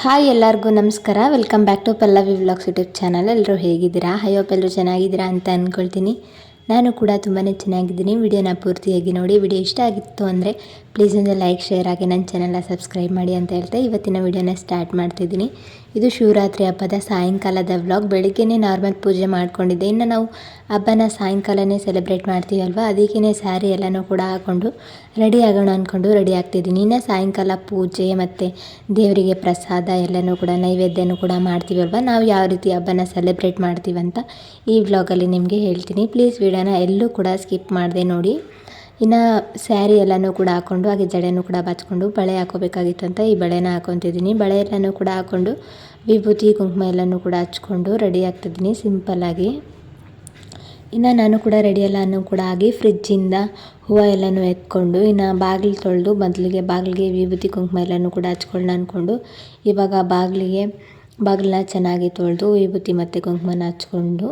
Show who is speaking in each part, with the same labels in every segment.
Speaker 1: Hi ಎಲ್ಲರಿಗೂ ನಮಸ್ಕಾರ. Welcome back to Pallavi vlogs YouTube channel. ಎಲ್ಲರೂ ಹೇಗಿದ್ದೀರಾ? ಹೋಪ್ ಎಲ್ಲರೂ ಚೆನ್ನಾಗಿದ್ದೀರಾ ಅಂತ ಅಂದ್ಕೊಳ್ತೀನಿ. ನಾನು ಕೂಡ ತುಂಬಾ ಚೆನ್ನಾಗಿದ್ದೀನಿ. ವಿಡಿಯೋನ ಪೂರ್ತಿಯಾಗಿ ನೋಡಿ. ವಿಡಿಯೋ ಇಷ್ಟ ಆಗಿತ್ತು ಅಂದರೆ ಪ್ಲೀಸ್ ಒಂದು ಲೈಕ್ ಶೇರ್ ಆಗಿ ನನ್ನ ಚಾನಲ್ನ ಸಬ್ಸ್ಕ್ರೈಬ್ ಮಾಡಿ ಅಂತ ಹೇಳ್ತಾ ಇವತ್ತಿನ ವಿಡಿಯೋನ ಸ್ಟಾರ್ಟ್ ಮಾಡ್ತಿದ್ದೀನಿ. ಇದು ಶಿವರಾತ್ರಿ ಹಬ್ಬದ ಸಾಯಂಕಾಲದ ವ್ಲಾಗ್. ಬೆಳಿಗ್ಗೆನೇ ನಾರ್ಮಲ್ ಪೂಜೆ ಮಾಡ್ಕೊಂಡಿದ್ದೆ. ಇನ್ನು ನಾವು ಹಬ್ಬನ ಸಾಯಂಕಾಲನೇ ಸೆಲೆಬ್ರೇಟ್ ಮಾಡ್ತೀವಲ್ವ, ಅದಕ್ಕೇ ಸ್ಯಾರಿ ಎಲ್ಲನೂ ಕೂಡ ಹಾಕ್ಕೊಂಡು ರೆಡಿ ಆಗೋಣ ಅಂದ್ಕೊಂಡು ರೆಡಿ ಆಗ್ತಿದ್ದೀನಿ. ಇನ್ನು ಸಾಯಂಕಾಲ ಪೂಜೆ ಮತ್ತು ದೇವರಿಗೆ ಪ್ರಸಾದ ಎಲ್ಲನೂ ಕೂಡ ನೈವೇದ್ಯನೂ ಕೂಡ ಮಾಡ್ತೀವಲ್ವ, ನಾವು ಯಾವ ರೀತಿ ಹಬ್ಬನ ಸೆಲೆಬ್ರೇಟ್ ಮಾಡ್ತೀವಂತ ಈ ವ್ಲಾಗಲ್ಲಿ ನಿಮಗೆ ಹೇಳ್ತೀನಿ. ಪ್ಲೀಸ್ ವಿಡಿಯೋನ ಎಲ್ಲೂ ಕೂಡ ಸ್ಕಿಪ್ ಮಾಡದೆ ನೋಡಿ. ಇನ್ನು ಸ್ಯಾರಿ ಎಲ್ಲನೂ ಕೂಡ ಹಾಕ್ಕೊಂಡು ಹಾಗೆ ಜಡೆನೂ ಕೂಡ ಬಾಚ್ಕೊಂಡು ಬಳೆ ಹಾಕೋಬೇಕಾಗಿತ್ತು ಅಂತ ಈ ಬಳೆನ ಹಾಕ್ಕೊತಿದ್ದೀನಿ. ಬಳೆ ಎಲ್ಲನೂ ಕೂಡ ಹಾಕ್ಕೊಂಡು ವಿಭೂತಿ ಕುಂಕುಮ ಎಲ್ಲನೂ ಕೂಡ ಹಚ್ಕೊಂಡು ರೆಡಿ ಆಗ್ತಿದ್ದೀನಿ ಸಿಂಪಲ್ಲಾಗಿ. ಇನ್ನು ನಾನು ಕೂಡ ರೆಡಿ ಎಲ್ಲನೂ ಕೂಡ ಆಗಿ ಫ್ರಿಜ್ಜಿಂದ ಹೂವು ಎಲ್ಲನೂ ಎತ್ಕೊಂಡು ಇನ್ನು ಬಾಗಿಲು ತೊಳೆದು ಮೊದಲಿಗೆ ಬಾಗಿಲಿಗೆ ವಿಭೂತಿ ಕುಂಕುಮ ಎಲ್ಲನೂ ಕೂಡ ಹಚ್ಕೊಳ್ಳೋಣ ಅಂದ್ಕೊಂಡು ಇವಾಗ ಬಾಗಿಲನ್ನ ಚೆನ್ನಾಗಿ ತೊಳೆದು ವಿಭೂತಿ ಮತ್ತು ಕುಂಕುಮನ ಹಚ್ಕೊಂಡು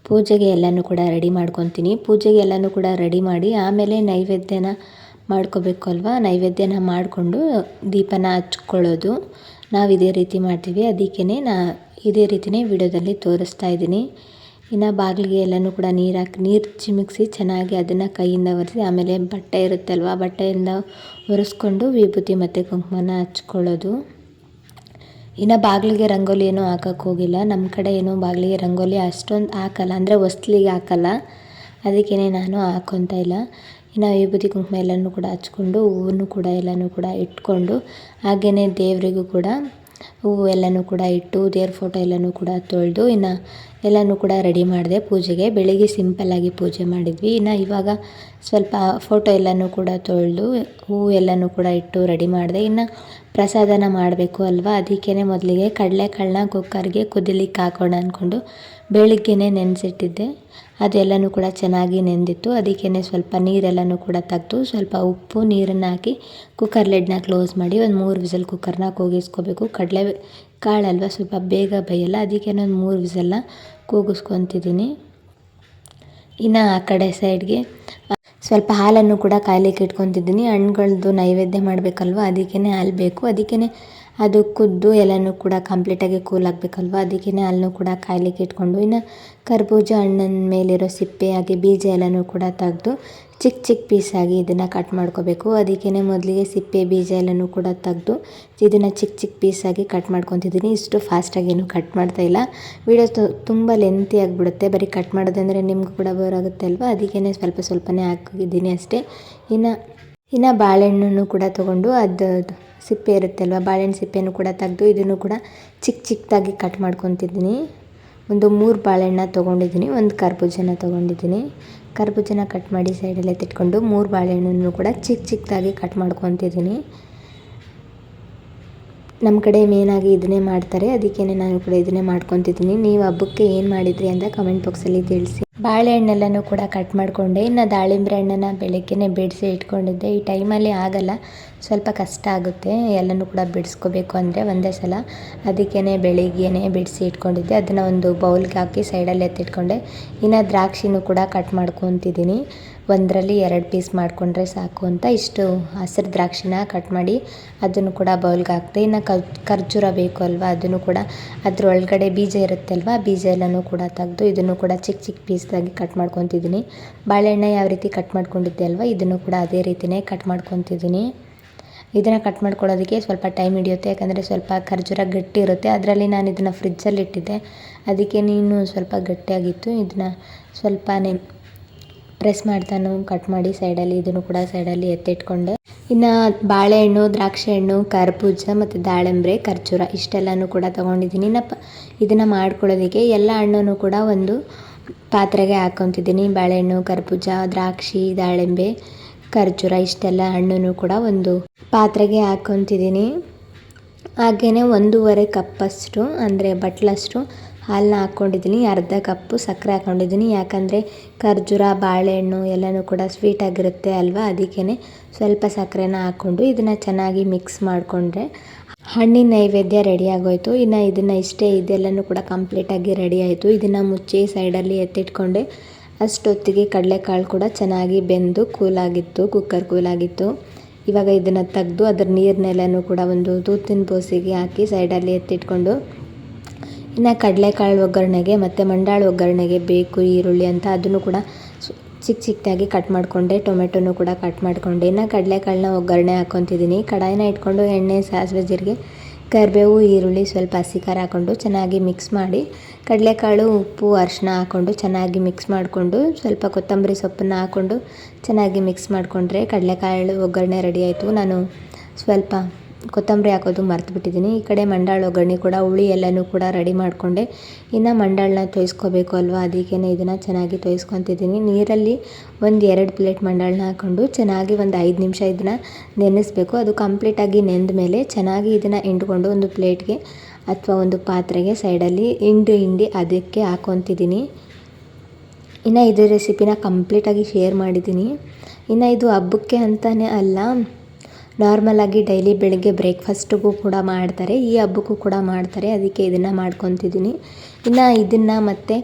Speaker 1: ಪೂಜೆಗೆ ಎಲ್ಲನೂ ಕೂಡ ರೆಡಿ ಮಾಡ್ಕೊತೀನಿ. ಪೂಜೆಗೆ ಎಲ್ಲನೂ ಕೂಡ ರೆಡಿ ಮಾಡಿ ಆಮೇಲೆ ನೈವೇದ್ಯನ ಮಾಡ್ಕೋಬೇಕು ಅಲ್ವಾ, ನೈವೇದ್ಯನ ಮಾಡಿಕೊಂಡು ದೀಪನ ಹಚ್ಕೊಳ್ಳೋದು ನಾವು ಇದೇ ರೀತಿ ಮಾಡ್ತೀವಿ. ಅದಕ್ಕೇ ಇದೇ ರೀತಿಯೇ ವಿಡಿಯೋದಲ್ಲಿ ತೋರಿಸ್ತಾ ಇದ್ದೀನಿ. ಇನ್ನು ಬಾಗಿಲಿಗೆ ಎಲ್ಲನೂ ಕೂಡ ನೀರು ಚಿಮುಕಿಸಿ ಚೆನ್ನಾಗಿ ಅದನ್ನು ಕೈಯಿಂದ ಒರೆಸಿ ಆಮೇಲೆ ಬಟ್ಟೆ ಇರುತ್ತಲ್ವ, ಬಟ್ಟೆಯಿಂದ ಒರೆಸ್ಕೊಂಡು ವಿಭೂತಿ ಮತ್ತು ಕುಂಕುಮನ ಹಚ್ಕೊಳ್ಳೋದು. ಇನ್ನು ಬಾಗಿಲಿಗೆ ರಂಗೋಲಿ ಏನೂ ಹಾಕೋಕ್ಕೆ ಹೋಗಿಲ್ಲ. ನಮ್ಮ ಕಡೆ ಏನೂ ಬಾಗಿಲಿಗೆ ರಂಗೋಲಿ ಅಷ್ಟೊಂದು ಹಾಕಲ್ಲ, ಅಂದರೆ ಹೊಸ್ಲಿಗೆ ಹಾಕಲ್ಲ, ಅದಕ್ಕೇ ನಾನು ಹಾಕ್ಕೊತಾ ಇಲ್ಲ. ಇನ್ನು ವಿಭೂತಿ ಕುಂಕುಮ ಎಲ್ಲನೂ ಕೂಡ ಹಚ್ಕೊಂಡು ಹೂವನ್ನು ಕೂಡ ಎಲ್ಲನೂ ಕೂಡ ಇಟ್ಕೊಂಡು ಹಾಗೆಯೇ ದೇವರಿಗೂ ಕೂಡ ಹೂವು ಎಲ್ಲನೂ ಕೂಡ ಇಟ್ಟು ದೇವ್ರ ಫೋಟೋ ಎಲ್ಲನೂ ಕೂಡ ತೊಳೆದು ಇನ್ನು ಎಲ್ಲನೂ ಕೂಡ ರೆಡಿ ಮಾಡಿದೆ ಪೂಜೆಗೆ. ಬೆಳಿಗ್ಗೆ ಸಿಂಪಲ್ಲಾಗಿ ಪೂಜೆ ಮಾಡಿದ್ವಿ. ಇನ್ನು ಇವಾಗ ಸ್ವಲ್ಪ ಫೋಟೋ ಎಲ್ಲನೂ ಕೂಡ ತೊಳೆದು ಹೂವು ಎಲ್ಲನೂ ಕೂಡ ಇಟ್ಟು ರೆಡಿ ಮಾಡಿದೆ. ಇನ್ನು ಪ್ರಸಾದನ ಮಾಡಬೇಕು ಅಲ್ವಾ, ಅದಕ್ಕೇ ಮೊದಲಿಗೆ ಕಡಲೆಕಾಳನ್ನ ಕುಕ್ಕರ್ಗೆ ಕುದಿಲಿಕ್ಕೆ ಹಾಕೋಣ ಅಂದ್ಕೊಂಡು ಬೆಳಿಗ್ಗೆನೇ ನೆನೆಸಿಟ್ಟಿದ್ದೆ. ಅದೆಲ್ಲನೂ ಕೂಡ ಚೆನ್ನಾಗಿ ನೆಂದಿತ್ತು. ಅದಕ್ಕೇ ಸ್ವಲ್ಪ ನೀರೆಲ್ಲನೂ ಕೂಡ ತೆಗೆದು ಸ್ವಲ್ಪ ಉಪ್ಪು ನೀರನ್ನು ಹಾಕಿ ಕುಕ್ಕರ್ ಲಿಡ್ನ ಕ್ಲೋಸ್ ಮಾಡಿ ಒಂದು 3 ವಿಸಲ್ ಕುಕ್ಕರ್ನ ಕೂಗಿಸ್ಕೋಬೇಕು. ಕಡಲೆ ಕಾಳಲ್ವ ಸ್ವಲ್ಪ ಬೇಗ ಬೇಯಲ್ಲ, ಅದಕ್ಕೇ ಒಂದು 3 ವಿಸಲ್ನ ಕೂಗಿಸ್ಕೊತಿದ್ದೀನಿ. ಇನ್ನು ಆ ಕಡೆ ಸೈಡ್ಗೆ ಸ್ವಲ್ಪ ಹಾಲನ್ನು ಕೂಡ ಕಾಯ್ಲಿಕ್ಕೆ ಇಟ್ಕೊತಿದ್ದೀನಿ. ಹಣ್ಣುಗಳದ್ದು ನೈವೇದ್ಯ ಮಾಡಬೇಕಲ್ವ, ಅದಕ್ಕೇ ಹಾಲು ಬೇಕು. ಅದಕ್ಕೇ ಅದು ಕುದ್ದು ಎಲ್ಲನೂ ಕೂಡ ಕಂಪ್ಲೀಟಾಗಿ ಕೂಲ್ ಆಗಬೇಕಲ್ವ, ಅದಕ್ಕೇ ಹಾಲನ್ನು ಕೂಡ ಕಾಯ್ಲಿಕ್ಕೆ ಇಟ್ಕೊಂಡು ಇನ್ನು ಕರ್ಬೂಜ ಹಣ್ಣಿನ ಮೇಲಿರೋ ಸಿಪ್ಪೆ ಹಾಗೆ ಬೀಜ ಎಲ್ಲನೂ ಕೂಡ ತೆಗೆದು ಚಿಕ್ಕ ಚಿಕ್ಕ ಪೀಸಾಗಿ ಇದನ್ನು ಕಟ್ ಮಾಡ್ಕೋಬೇಕು. ಅದಕ್ಕೇ ಮೊದಲಿಗೆ ಸಿಪ್ಪೆ ಬೀಜ ಎಲ್ಲನೂ ಕೂಡ ತೆಗೆದು ಇದನ್ನು ಚಿಕ್ಕ ಚಿಕ್ಕ ಪೀಸಾಗಿ ಕಟ್ ಮಾಡ್ಕೊತಿದ್ದೀನಿ. ಇಷ್ಟು ಫಾಸ್ಟಾಗಿ ಏನು ಕಟ್ ಮಾಡ್ತಾಯಿಲ್ಲ, ವಿಡಿಯೋ ತುಂಬ ಲೆಂತಿ ಆಗಿಬಿಡುತ್ತೆ. ಬರೀ ಕಟ್ ಮಾಡೋದಂದರೆ ನಿಮ್ಗೆ ಕೂಡ ಬೋರ್ ಆಗುತ್ತೆ ಅಲ್ವಾ, ಅದಕ್ಕೇ ಸ್ವಲ್ಪನೇ ಹಾಕಿದ್ದೀನಿ ಅಷ್ಟೇ. ಇನ್ನು ಬಾಳೆಹಣ್ಣನ್ನು ಕೂಡ ತೊಗೊಂಡು ಅದು ಸಿಪ್ಪೆ ಇರುತ್ತಲ್ವ, ಬಾಳೆಹಣ್ಣು ಸಿಪ್ಪೆನೂ ಕೂಡ ತೆಗೆದು ಇದನ್ನು ಕೂಡ ಚಿಕ್ಕ ಚಿಕ್ಕದಾಗಿ ಕಟ್ ಮಾಡ್ಕೊತಿದ್ದೀನಿ. ಒಂದು 3 ಬಾಳೆಹಣ್ಣ ತೊಗೊಂಡಿದ್ದೀನಿ, ಒಂದು ಕರ್ಬೂಜನ ತೊಗೊಂಡಿದ್ದೀನಿ. ಕರ್ಬೂಜನ ಕಟ್ ಮಾಡಿ ಸೈಡಲ್ಲೇ ತಿಟ್ಕೊಂಡು 3 ಬಾಳೆಹಣ್ಣನ್ನು ಕೂಡ ಚಿಕ್ಕ ಚಿಕ್ಕದಾಗಿ ಕಟ್ ಮಾಡ್ಕೊತಿದ್ದೀನಿ. ನಮ್ಮ ಕಡೆ ಮೇನಾಗಿ ಇದನ್ನೇ ಮಾಡ್ತಾರೆ, ಅದಕ್ಕೇ ನಾನು ಕೂಡ ಇದನ್ನೇ ಮಾಡ್ಕೊತಿದ್ದೀನಿ. ನೀವು ಹಬ್ಬಕ್ಕೆ ಏನು ಮಾಡಿದ್ರಿ ಅಂತ ಕಮೆಂಟ್ ಬಾಕ್ಸಲ್ಲಿ ತಿಳಿಸಿ. ಬಾಳೆಹಣ್ಣೆಲ್ಲನೂ ಕೂಡ ಕಟ್ ಮಾಡಿಕೊಂಡೆ. ಇನ್ನು ದಾಳಿಂಬೆ ಹಣ್ಣನ್ನು ಬೆಳಗ್ಗೆನೇ ಬಿಡಿಸಿ ಇಟ್ಕೊಂಡಿದ್ದೆ. ಈ ಟೈಮಲ್ಲಿ ಆಗಲ್ಲ, ಸ್ವಲ್ಪ ಕಷ್ಟ ಆಗುತ್ತೆ ಎಲ್ಲನೂ ಕೂಡ ಬಿಡಿಸ್ಕೋಬೇಕು ಅಂದರೆ ಒಂದೇ ಸಲ, ಅದಕ್ಕೇ ಬೆಳಿಗ್ಗೆನೇ ಬಿಡಿಸಿ ಇಟ್ಕೊಂಡಿದ್ದೆ. ಅದನ್ನು ಒಂದು ಬೌಲ್ಗೆ ಹಾಕಿ ಸೈಡಲ್ಲಿ ಎತ್ತಿಟ್ಕೊಂಡೆ. ಇನ್ನು ದ್ರಾಕ್ಷಿನೂ ಕೂಡ ಕಟ್ ಮಾಡ್ಕೊತಿದ್ದೀನಿ. ಒಂದರಲ್ಲಿ 2 ಪೀಸ್ ಮಾಡಿಕೊಂಡ್ರೆ ಸಾಕು ಅಂತ ಇಷ್ಟು ಹಸಿರು ದ್ರಾಕ್ಷಿನ ಕಟ್ ಮಾಡಿ ಅದನ್ನು ಕೂಡ ಬೌಲ್ಗೆ ಹಾಕ್ತೆ. ಇನ್ನು ಖರ್ಜೂರ ಬೇಕು ಅಲ್ವಾ, ಅದನ್ನು ಕೂಡ ಅದರೊಳಗಡೆ ಬೀಜ ಇರುತ್ತಲ್ವ, ಬೀಜ ಎಲ್ಲನೂ ಕೂಡ ತೆಗೆದು ಇದನ್ನು ಕೂಡ ಚಿಕ್ಕ ಚಿಕ್ಕ ಪೀಸ್ದಾಗಿ ಕಟ್ ಮಾಡ್ಕೊತಿದ್ದೀನಿ. ಬಾಳೆಹಣ್ಣು ಯಾವ ರೀತಿ ಕಟ್ ಮಾಡ್ಕೊಂಡಿದ್ದೆ ಅಲ್ವ, ಇದನ್ನು ಕೂಡ ಅದೇ ರೀತಿಯೇ ಕಟ್ ಮಾಡ್ಕೊತಿದ್ದೀನಿ. ಇದನ್ನು ಕಟ್ ಮಾಡ್ಕೊಳ್ಳೋದಕ್ಕೆ ಸ್ವಲ್ಪ ಟೈಮ್ ಹಿಡಿಯುತ್ತೆ, ಯಾಕಂದರೆ ಸ್ವಲ್ಪ ಖರ್ಜೂರ ಗಟ್ಟಿ ಇರುತ್ತೆ. ಅದರಲ್ಲಿ ನಾನು ಇದನ್ನು ಫ್ರಿಜ್ಜಲ್ಲಿ ಇಟ್ಟಿದ್ದೆ, ಅದಕ್ಕೆ ಇನ್ನೂ ಸ್ವಲ್ಪ ಗಟ್ಟಿಯಾಗಿತ್ತು. ಇದನ್ನು ಸ್ವಲ್ಪನೇ ಪ್ರೆಸ್ ಮಾಡ್ತಾನು ಕಟ್ ಮಾಡಿ ಸೈಡಲ್ಲಿ ಇದನ್ನು ಕೂಡ ಸೈಡಲ್ಲಿ ಎತ್ತಿಟ್ಕೊಂಡೆ. ಇನ್ನು ಬಾಳೆಹಣ್ಣು, ದ್ರಾಕ್ಷಿ ಹಣ್ಣು, ಕರ್ಬೂಜ ಮತ್ತು ದಾಳಿಂಬೆ, ಖರ್ಜೂರ ಇಷ್ಟೆಲ್ಲನೂ ಕೂಡ ತೊಗೊಂಡಿದ್ದೀನಿ. ಇನ್ನು ಇದನ್ನು ಮಾಡ್ಕೊಳ್ಳೋದಕ್ಕೆ ಎಲ್ಲ ಹಣ್ಣನ್ನು ಕೂಡ ಒಂದು ಪಾತ್ರೆಗೆ ಹಾಕ್ಕೊತಿದ್ದೀನಿ. ಬಾಳೆಹಣ್ಣು, ಕರ್ಬೂಜ, ದ್ರಾಕ್ಷಿ, ದಾಳಿಂಬೆ, ಖರ್ಜೂರ ಇಷ್ಟೆಲ್ಲ ಹಣ್ಣನ್ನು ಕೂಡ ಒಂದು ಪಾತ್ರೆಗೆ ಹಾಕ್ಕೊತಿದ್ದೀನಿ. ಹಾಗೆಯೇ 1.5 ಕಪ್ಪಷ್ಟು ಅಂದರೆ ಬಟ್ಲಷ್ಟು ಹಾಲನ್ನ ಹಾಕ್ಕೊಂಡಿದ್ದೀನಿ. ಅರ್ಧ ಕಪ್ಪು ಸಕ್ಕರೆ ಹಾಕ್ಕೊಂಡಿದ್ದೀನಿ, ಯಾಕಂದರೆ ಖರ್ಜೂರ ಬಾಳೆಹಣ್ಣು ಎಲ್ಲನೂ ಕೂಡ ಸ್ವೀಟಾಗಿರುತ್ತೆ ಅಲ್ವಾ, ಅದಕ್ಕೇ ಸ್ವಲ್ಪ ಸಕ್ಕರೆನ ಹಾಕ್ಕೊಂಡು ಇದನ್ನು ಚೆನ್ನಾಗಿ ಮಿಕ್ಸ್ ಮಾಡಿಕೊಂಡ್ರೆ ಹಣ್ಣಿನ ನೈವೇದ್ಯ ರೆಡಿ ಆಗೋಯಿತು. ಇನ್ನು ಇದೆಲ್ಲನೂ ಕೂಡ ಕಂಪ್ಲೀಟಾಗಿ ರೆಡಿ ಆಯಿತು. ಇದನ್ನು ಮುಚ್ಚಿ ಸೈಡಲ್ಲಿ ಎತ್ತಿಟ್ಕೊಂಡೆ. ಅಷ್ಟೊತ್ತಿಗೆ ಕಡಲೆಕಾಳು ಕೂಡ ಚೆನ್ನಾಗಿ ಬೆಂದು ಕೂಲಾಗಿತ್ತು, ಕುಕ್ಕರ್ ಕೂಲಾಗಿತ್ತು. ಇವಾಗ ಇದನ್ನು ತೆಗೆದು ಅದರ ನೀರನ್ನೆಲ್ಲನೂ ಕೂಡ ಒಂದು ತೂತಿನ ಬೋಸಿಗೆ ಹಾಕಿ ಸೈಡಲ್ಲಿ ಎತ್ತಿಟ್ಕೊಂಡು, ಇನ್ನು ಕಡಲೆಕಾಳು ಒಗ್ಗರಣೆಗೆ ಮತ್ತು ಮಂಡಾಳು ಒಗ್ಗರಣೆಗೆ ಬೇಕು ಈರುಳ್ಳಿ ಅಂತ ಅದನ್ನು ಕೂಡ ಚಿಕ್ಕ ಚಿಕ್ಕದಾಗಿ ಕಟ್ ಮಾಡಿಕೊಂಡೆ. ಟೊಮೆಟೊನೂ ಕೂಡ ಕಟ್ ಮಾಡಿಕೊಂಡೆ. ಇನ್ನು ಕಡಲೆಕಾಳನ್ನ ಒಗ್ಗರಣೆ ಹಾಕ್ಕೊತಿದ್ದೀನಿ. ಕಡಾಯಿನ ಇಟ್ಕೊಂಡು ಎಣ್ಣೆ, ಸಾಸಿವೆ, ಜೀರಿಗೆ, ಕರಿಬೇವು, ಈರುಳ್ಳಿ, ಸ್ವಲ್ಪ ಹಸಿ ಖಾರ ಹಾಕ್ಕೊಂಡು ಚೆನ್ನಾಗಿ ಮಿಕ್ಸ್ ಮಾಡಿ, ಕಡಲೆಕಾಳು, ಉಪ್ಪು, ಅರಿಶಿನ ಹಾಕ್ಕೊಂಡು ಚೆನ್ನಾಗಿ ಮಿಕ್ಸ್ ಮಾಡಿಕೊಂಡು, ಸ್ವಲ್ಪ ಕೊತ್ತಂಬರಿ ಸೊಪ್ಪನ್ನು ಹಾಕ್ಕೊಂಡು ಚೆನ್ನಾಗಿ ಮಿಕ್ಸ್ ಮಾಡಿಕೊಂಡ್ರೆ ಕಡಲೆಕಾಳು ಒಗ್ಗರಣೆ ರೆಡಿ ಆಯಿತು. ನಾನು ಸ್ವಲ್ಪ ಕೊತ್ತಂಬರಿ ಹಾಕೋದು ಮರ್ತುಬಿಟ್ಟಿದ್ದೀನಿ. ಈ ಕಡೆ ಮಂಡಾಳು ಒಗ್ಗರಣೆ ಕೂಡ ಹುಳಿ ಎಲ್ಲನೂ ಕೂಡ ರೆಡಿ ಮಾಡಿಕೊಂಡೆ. ಇನ್ನು ಮಂಡಾಳನ್ನ ತೊಯ್ಸ್ಕೋಬೇಕು ಅಲ್ವಾ, ಅದಕ್ಕೇ ಇದನ್ನು ಚೆನ್ನಾಗಿ ತೊಯ್ಸ್ಕೊತಿದ್ದೀನಿ. ನೀರಲ್ಲಿ 1-2 ಪ್ಲೇಟ್ ಮಂಡಾಳನ್ನ ಹಾಕ್ಕೊಂಡು ಚೆನ್ನಾಗಿ ಒಂದು 5 ನಿಮಿಷ ಇದನ್ನು ನೆನೆಸಬೇಕು. ಅದು ಕಂಪ್ಲೀಟಾಗಿ ನೆಂದ ಮೇಲೆ ಚೆನ್ನಾಗಿ ಇದನ್ನು ಹಿಂಡ್ಕೊಂಡು ಒಂದು ಪ್ಲೇಟ್ಗೆ ಅಥವಾ ಒಂದು ಪಾತ್ರೆಗೆ ಸೈಡಲ್ಲಿ ಹಿಂಡಿ ಅದಕ್ಕೆ ಹಾಕ್ಕೊತಿದ್ದೀನಿ. ಇನ್ನು ಇದೇ ರೆಸಿಪಿನ ಕಂಪ್ಲೀಟಾಗಿ ಶೇರ್ ಮಾಡಿದ್ದೀನಿ. ಇನ್ನು ಇದು ಹಬ್ಬಕ್ಕೆ ಅಂತಲೇ ಅಲ್ಲ, ನಾರ್ಮಲಾಗಿ ಡೈಲಿ ಬೆಳಗ್ಗೆ ಬ್ರೇಕ್ಫಾಸ್ಟಿಗೂ ಕೂಡ ಮಾಡ್ತಾರೆ, ಈ ಹಬ್ಬಕ್ಕೂ ಕೂಡ ಮಾಡ್ತಾರೆ, ಅದಕ್ಕೆ ಇದನ್ನು ಮಾಡ್ಕೊತಿದ್ದೀನಿ. ಇನ್ನು ಇದನ್ನು ಮತ್ತು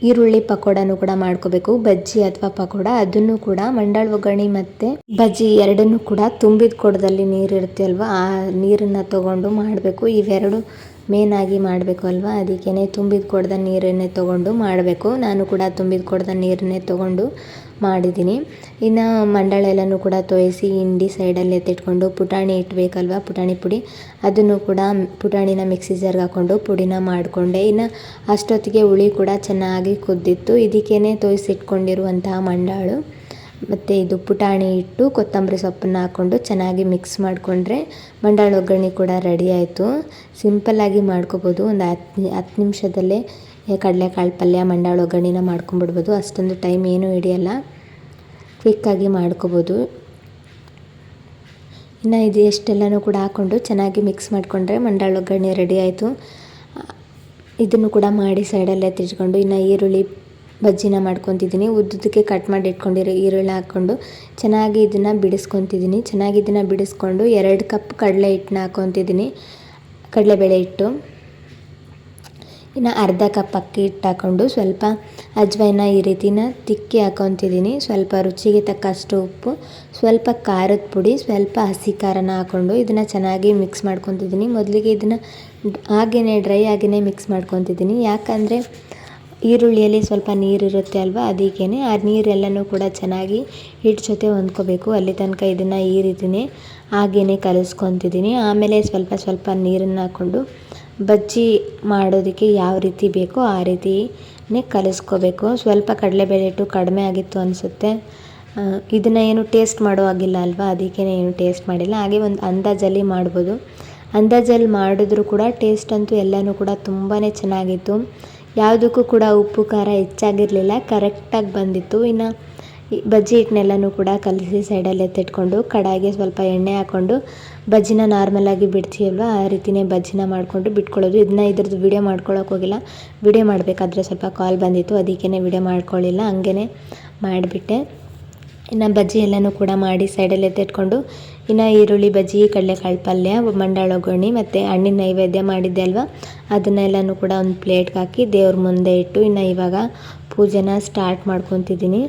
Speaker 1: ಈರುಳ್ಳಿ ಪಕೋಡನೂ ಕೂಡ ಮಾಡ್ಕೋಬೇಕು. ಬಜ್ಜಿ ಅಥವಾ ಪಕೋಡ ಅದನ್ನು ಕೂಡ ಮಂಡಾಳು ಒಗ್ಗರಣೆ ಮತ್ತು ಬಜ್ಜಿ ಎರಡನ್ನೂ ಕೂಡ ತುಂಬಿದ ಕೊಡದಲ್ಲಿ ನೀರಿರುತ್ತೆ ಅಲ್ವಾ, ಆ ನೀರನ್ನು ತೊಗೊಂಡು ಮಾಡಬೇಕು. ಇವೆರಡು ಮೇನಾಗಿ ಮಾಡಬೇಕು ಅಲ್ವಾ, ಅದಕ್ಕೇ ತುಂಬಿದ ಕೊಡದ ನೀರನ್ನೇ ತೊಗೊಂಡು ಮಾಡಬೇಕು. ನಾನು ಕೂಡ ತುಂಬಿದ ಕೊಡದ ನೀರನ್ನೇ ತೊಗೊಂಡು ಮಾಡಿದ್ದೀನಿ. ಇನ್ನು ಮಂಡಾಳೆಲ್ಲನೂ ಕೂಡ ತೊಯಿಸಿ ಹಿಂಡಿ ಸೈಡಲ್ಲಿ ಎತ್ತಿಟ್ಕೊಂಡು ಪುಟಾಣಿ ಇಟ್ಬೇಕಲ್ವ, ಪುಟಾಣಿ ಪುಡಿ ಅದನ್ನು ಕೂಡ ಪುಟಾಣಿನ ಮಿಕ್ಸಿ ಜಾರ್ಗೆ ಹಾಕ್ಕೊಂಡು ಪುಡಿನ ಮಾಡಿಕೊಂಡೆ. ಇನ್ನು ಅಷ್ಟೊತ್ತಿಗೆ ಹುಳಿ ಕೂಡ ಚೆನ್ನಾಗಿ ಕುದ್ದಿತ್ತು. ಇದಕ್ಕೇ ತೊಯಿಸಿಟ್ಕೊಂಡಿರುವಂತಹ ಮಂಡಾಳು ಮತ್ತು ಇದು ಪುಟಾಣಿ ಇಟ್ಟು ಕೊತ್ತಂಬರಿ ಸೊಪ್ಪನ್ನು ಹಾಕ್ಕೊಂಡು ಚೆನ್ನಾಗಿ ಮಿಕ್ಸ್ ಮಾಡಿಕೊಂಡ್ರೆ ಮಂಡಾಳು ಒಗ್ಗರಣೆ ಕೂಡ ರೆಡಿ ಆಯಿತು. ಸಿಂಪಲ್ಲಾಗಿ ಮಾಡ್ಕೋಬೋದು. ಒಂದು 10 ನಿಮಿಷದಲ್ಲೇ ಕಡಲೆಕಾಳು ಪಲ್ಯ ಮಂಡಾಳು ಒಗ್ಗರಣೆನ ಮಾಡ್ಕೊಂಬಿಡ್ಬೋದು. ಅಷ್ಟೊಂದು ಟೈಮ್ ಏನೂ ಹಿಡಿಯಲ್ಲ, ಕ್ವಿಕ್ಕಾಗಿ ಮಾಡ್ಕೋಬೋದು. ಇನ್ನು ಇದು ಎಷ್ಟೆಲ್ಲನೂ ಕೂಡ ಹಾಕ್ಕೊಂಡು ಚೆನ್ನಾಗಿ ಮಿಕ್ಸ್ ಮಾಡಿಕೊಂಡ್ರೆ ಮಂಡಾಳು ಒಗ್ಗರಣೆ ರೆಡಿ ಆಯಿತು. ಇದನ್ನು ಕೂಡ ಮಾಡಿ ಸೈಡಲ್ಲಿ ಎತ್ತಿಟ್ಕೊಂಡು ಇನ್ನು ಈರುಳ್ಳಿ ಬಜ್ಜಿನ ಮಾಡ್ಕೊತಿದ್ದೀನಿ. ಉದ್ದಕ್ಕೆ ಕಟ್ ಮಾಡಿ ಇಟ್ಕೊಂಡಿರೋ ಈರುಳ್ಳಿ ಹಾಕ್ಕೊಂಡು ಚೆನ್ನಾಗಿ ಇದನ್ನು ಬಿಡಿಸ್ಕೊತಿದ್ದೀನಿ. ಚೆನ್ನಾಗಿ ಇದನ್ನು ಬಿಡಿಸ್ಕೊಂಡು 2 ಕಪ್ ಕಡಲೆ ಹಿಟ್ಟನ್ನ ಹಾಕ್ಕೊತಿದ್ದೀನಿ, ಕಡಲೆಬೇಳೆ ಹಿಟ್ಟು. ಇನ್ನು ಅರ್ಧ ಕಪ್ ಅಕ್ಕಿ ಹಿಟ್ಟು ಹಾಕ್ಕೊಂಡು ಸ್ವಲ್ಪ ಅಜ್ವೈನ ಈ ರೀತಿನ ತಿಕ್ಕಿ ಹಾಕ್ಕೊತಿದ್ದೀನಿ. ಸ್ವಲ್ಪ ರುಚಿಗೆ ತಕ್ಕಷ್ಟು ಉಪ್ಪು, ಸ್ವಲ್ಪ ಖಾರದ ಪುಡಿ, ಸ್ವಲ್ಪ ಹಸಿ ಖಾರನ ಹಾಕ್ಕೊಂಡು ಇದನ್ನು ಚೆನ್ನಾಗಿ ಮಿಕ್ಸ್ ಮಾಡ್ಕೊತಿದ್ದೀನಿ. ಮೊದಲಿಗೆ ಇದನ್ನು ಡ್ರೈ ಆಗಿಯೇ ಮಿಕ್ಸ್ ಮಾಡ್ಕೊತಿದ್ದೀನಿ. ಯಾಕಂದರೆ ಈರುಳ್ಳಿಯಲ್ಲಿ ಸ್ವಲ್ಪ ನೀರಿರುತ್ತೆ ಅಲ್ವಾ, ಅದಕ್ಕೇ ಆ ನೀರೆಲ್ಲನೂ ಕೂಡ ಚೆನ್ನಾಗಿ ಹಿಟ್ಟು ಜೊತೆ ಹೊಂದ್ಕೋಬೇಕು. ಅಲ್ಲಿ ತನಕ ಇದನ್ನು ಈ ರೀತಿಯೇ ಹಾಗೇ ಕಲಿಸ್ಕೊತಿದ್ದೀನಿ. ಆಮೇಲೆ ಸ್ವಲ್ಪ ನೀರನ್ನು ಹಾಕ್ಕೊಂಡು ಬಜ್ಜಿ ಮಾಡೋದಕ್ಕೆ ಯಾವ ರೀತಿ ಬೇಕೋ ಆ ರೀತಿಯೇ ಕಲಿಸ್ಕೋಬೇಕು. ಸ್ವಲ್ಪ ಕಡಲೆಬೇಳೆ ಹಿಟ್ಟು ಕಡಿಮೆ ಆಗಿತ್ತು ಅನಿಸುತ್ತೆ. ಇದನ್ನು ಏನು ಟೇಸ್ಟ್ ಮಾಡೋ ಆಗಿಲ್ಲ ಅಲ್ವಾ, ಅದಕ್ಕೇ ಏನು ಟೇಸ್ಟ್ ಮಾಡಿಲ್ಲ. ಹಾಗೆ ಒಂದು ಅಂದಾಜಲ್ಲಿ ಮಾಡ್ಬೋದು. ಅಂದಾಜಲ್ಲಿ ಮಾಡಿದ್ರೂ ಕೂಡ ಟೇಸ್ಟ್ ಅಂತೂ ಎಲ್ಲನೂ ಕೂಡ ತುಂಬಾ ಚೆನ್ನಾಗಿತ್ತು. ಯಾವುದಕ್ಕೂ ಕೂಡ ಉಪ್ಪು ಖಾರ ಹೆಚ್ಚಾಗಿರಲಿಲ್ಲ, ಕರೆಕ್ಟಾಗಿ ಬಂದಿತ್ತು. ಇನ್ನು ಬಜ್ಜಿ ಹಿಟ್ಟನ್ನೆಲ್ಲನೂ ಕೂಡ ಕಲಸಿ ಸೈಡಲ್ಲಿ ಎತ್ತಿಟ್ಕೊಂಡು ಕಡಾಯಿಗೆ ಸ್ವಲ್ಪ ಎಣ್ಣೆ ಹಾಕ್ಕೊಂಡು ಬಜ್ಜಿನ ನಾರ್ಮಲಾಗಿ ಬಿಡ್ತೀವಲ್ವ ಆ ರೀತಿಯೇ ಬಜ್ಜಿನ ಮಾಡಿಕೊಂಡು ಬಿಟ್ಕೊಳ್ಳೋದು. ಇದ್ರದ್ದು ವಿಡಿಯೋ ಮಾಡ್ಕೊಳ್ಳೋಕೆ ಹೋಗಿಲ್ಲ, ವಿಡಿಯೋ ಮಾಡಬೇಕಾದ್ರೆ ಸ್ವಲ್ಪ ಕಾಲ್ ಬಂದಿತ್ತು, ಅದಕ್ಕೇ ವಿಡಿಯೋ ಮಾಡ್ಕೊಳ್ಳಿಲ್ಲ, ಹಂಗೇ ಮಾಡಿಬಿಟ್ಟೆ. ಇನ್ನು ಬಜ್ಜಿ ಎಲ್ಲನೂ ಕೂಡ ಮಾಡಿ ಸೈಡಲ್ಲಿ ಎತ್ತಿಟ್ಕೊಂಡು ಇನ್ನು ಈರುಳ್ಳಿ ಬಜ್ಜಿ, ಕಡಲೆಕಾಳು ಪಲ್ಯ, ಮಂಡಾಳು ಒಗ್ಗರಣೆ ಮತ್ತು ಹಣ್ಣಿನ ನೈವೇದ್ಯ ಮಾಡಿದ್ದೆ ಅಲ್ವಾ, ಅದನ್ನೆಲ್ಲನೂ ಕೂಡ ಒಂದು ಪ್ಲೇಟ್ಗೆ ಹಾಕಿ ದೇವ್ರ ಮುಂದೆ ಇಟ್ಟು ಇನ್ನು ಇವಾಗ ಪೂಜೆನ ಸ್ಟಾರ್ಟ್ ಮಾಡ್ಕೊತಿದ್ದೀನಿ.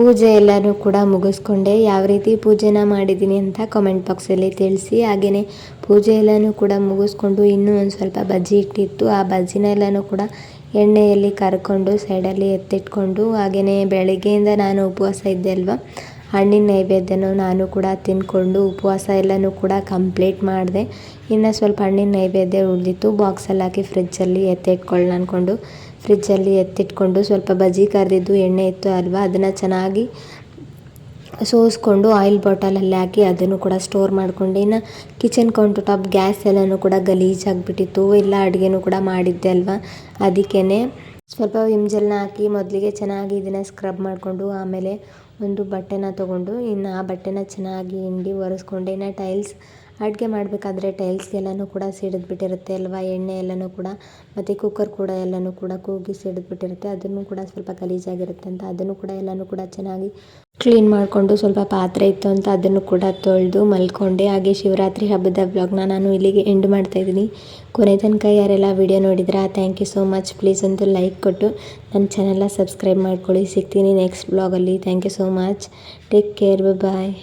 Speaker 1: ಪೂಜೆ ಎಲ್ಲನೂ ಕೂಡ ಮುಗಿಸ್ಕೊಂಡೆ. ಯಾವ ರೀತಿ ಪೂಜೆನ ಮಾಡಿದ್ದೀನಿ ಅಂತ ಕಮೆಂಟ್ ಬಾಕ್ಸಲ್ಲಿ ತಿಳಿಸಿ. ಹಾಗೆಯೇ ಪೂಜೆ ಎಲ್ಲನೂ ಕೂಡ ಮುಗಿಸ್ಕೊಂಡು ಇನ್ನೂ ಒಂದು ಸ್ವಲ್ಪ ಬಜ್ಜಿ ಇಟ್ಟಿತ್ತು. ಆ ಬಜ್ಜಿನ ಎಲ್ಲನೂ ಕೂಡ ಎಣ್ಣೆಯಲ್ಲಿ ಕರ್ಕೊಂಡು ಸೈಡಲ್ಲಿ ಎತ್ತಿಟ್ಕೊಂಡು, ಹಾಗೆಯೇ ಬೆಳಗ್ಗೆಯಿಂದ ನಾನು ಉಪವಾಸ ಇದ್ದೆ ಅಲ್ವಾ, ಹಣ್ಣಿನ ನೈವೇದ್ಯನೂ ನಾನು ಕೂಡ ತಿಂದ್ಕೊಂಡು ಉಪವಾಸ ಎಲ್ಲನೂ ಕೂಡ ಕಂಪ್ಲೀಟ್ ಮಾಡಿದೆ. ಇನ್ನು ಸ್ವಲ್ಪ ಹಣ್ಣಿನ ನೈವೇದ್ಯ ಉಳಿದಿತ್ತು, ಬಾಕ್ಸಲ್ಲಿ ಹಾಕಿ ಫ್ರಿಜ್ಜಲ್ಲಿ ಎತ್ತಿಟ್ಕೊಳ್ಳೋಣ ಅಂದ್ಕೊಂಡು ಫ್ರಿಜ್ಜಲ್ಲಿ ಎತ್ತಿಟ್ಕೊಂಡು ಸ್ವಲ್ಪ ಬಜ್ಜಿ ಕರೆದಿದ್ದು ಎಣ್ಣೆ ಇತ್ತು ಅಲ್ವಾ, ಅದನ್ನು ಚೆನ್ನಾಗಿ ಸೋಸ್ಕೊಂಡು ಆಯಿಲ್ ಬಾಟಲಲ್ಲಿ ಹಾಕಿ ಅದನ್ನು ಕೂಡ ಸ್ಟೋರ್ ಮಾಡಿಕೊಂಡೆ. ಇನ್ನು ಕಿಚನ್ ಕೌಂಟರ್ ಟಾಪ್ ಗ್ಯಾಸ್ ಎಲ್ಲನೂ ಕೂಡ ಗಲೀಜಾಗಿಬಿಟ್ಟಿತ್ತು. ಎಲ್ಲ ಅಡುಗೆನೂ ಕೂಡ ಮಾಡಿದ್ದೆ ಅಲ್ವಾ, ಅದಕ್ಕೇ ಸ್ವಲ್ಪ ವಿಮ್ ಜೆಲ್ನ ಹಾಕಿ ಮೊದಲಿಗೆ ಚೆನ್ನಾಗಿ ಇದನ್ನು ಸ್ಕ್ರಬ್ ಮಾಡಿಕೊಂಡು ಆಮೇಲೆ ಒಂದು ಬಟ್ಟೆನ ತೊಗೊಂಡು ಇನ್ನು ಆ ಬಟ್ಟೆನ ಚೆನ್ನಾಗಿ ಹಿಂಡಿ ಒರೆಸ್ಕೊಂಡೆ. ಇನ್ನು ಟೈಲ್ಸ್ ಅಡುಗೆ ಮಾಡಬೇಕಾದ್ರೆ ಟೈಲ್ಸ್ಗೆಲ್ಲನೂ ಕೂಡ ಸಿಡಿದ್ಬಿಟ್ಟಿರುತ್ತೆ ಅಲ್ವಾ, ಎಣ್ಣೆ ಎಲ್ಲನೂ ಕೂಡ, ಮತ್ತು ಕುಕ್ಕರ್ ಕೂಡ ಎಲ್ಲನೂ ಕೂಡ ಕೂಗಿ ಸಿಡಿದ್ಬಿಟ್ಟಿರುತ್ತೆ. ಅದನ್ನು ಕೂಡ ಸ್ವಲ್ಪ ಗಲೀಜಾಗಿರುತ್ತೆ ಅಂತ ಅದನ್ನು ಕೂಡ ಎಲ್ಲನೂ ಕೂಡ ಚೆನ್ನಾಗಿ ಕ್ಲೀನ್ ಮಾಡಿಕೊಂಡು, ಸ್ವಲ್ಪ ಪಾತ್ರೆ ಇತ್ತು ಅಂತ ಅದನ್ನು ಕೂಡ ತೊಳೆದು ಮಲ್ಕೊಂಡೆ. ಹಾಗೆ ಶಿವರಾತ್ರಿ ಹಬ್ಬದ ವ್ಲಾಗ್ನ ನಾನು ಇಲ್ಲಿಗೆ ಎಂಡ್ ಮಾಡ್ತಾಯಿದ್ದೀನಿ. ಕೊನೆ ತನಕ ಯಾರೆಲ್ಲ ವಿಡಿಯೋ ನೋಡಿದ್ರಾ, thank you so much. Please ಒಂದು ಲೈಕ್ ಕೊಟ್ಟು ನನ್ನ ಚಾನೆಲ್ನ ಸಬ್ಸ್ಕ್ರೈಬ್ ಮಾಡ್ಕೊಳ್ಳಿ. ಸಿಗ್ತೀನಿ ನೆಕ್ಸ್ಟ್ ವ್ಲಾಗಲ್ಲಿ. Thank you so much. Take care, bye.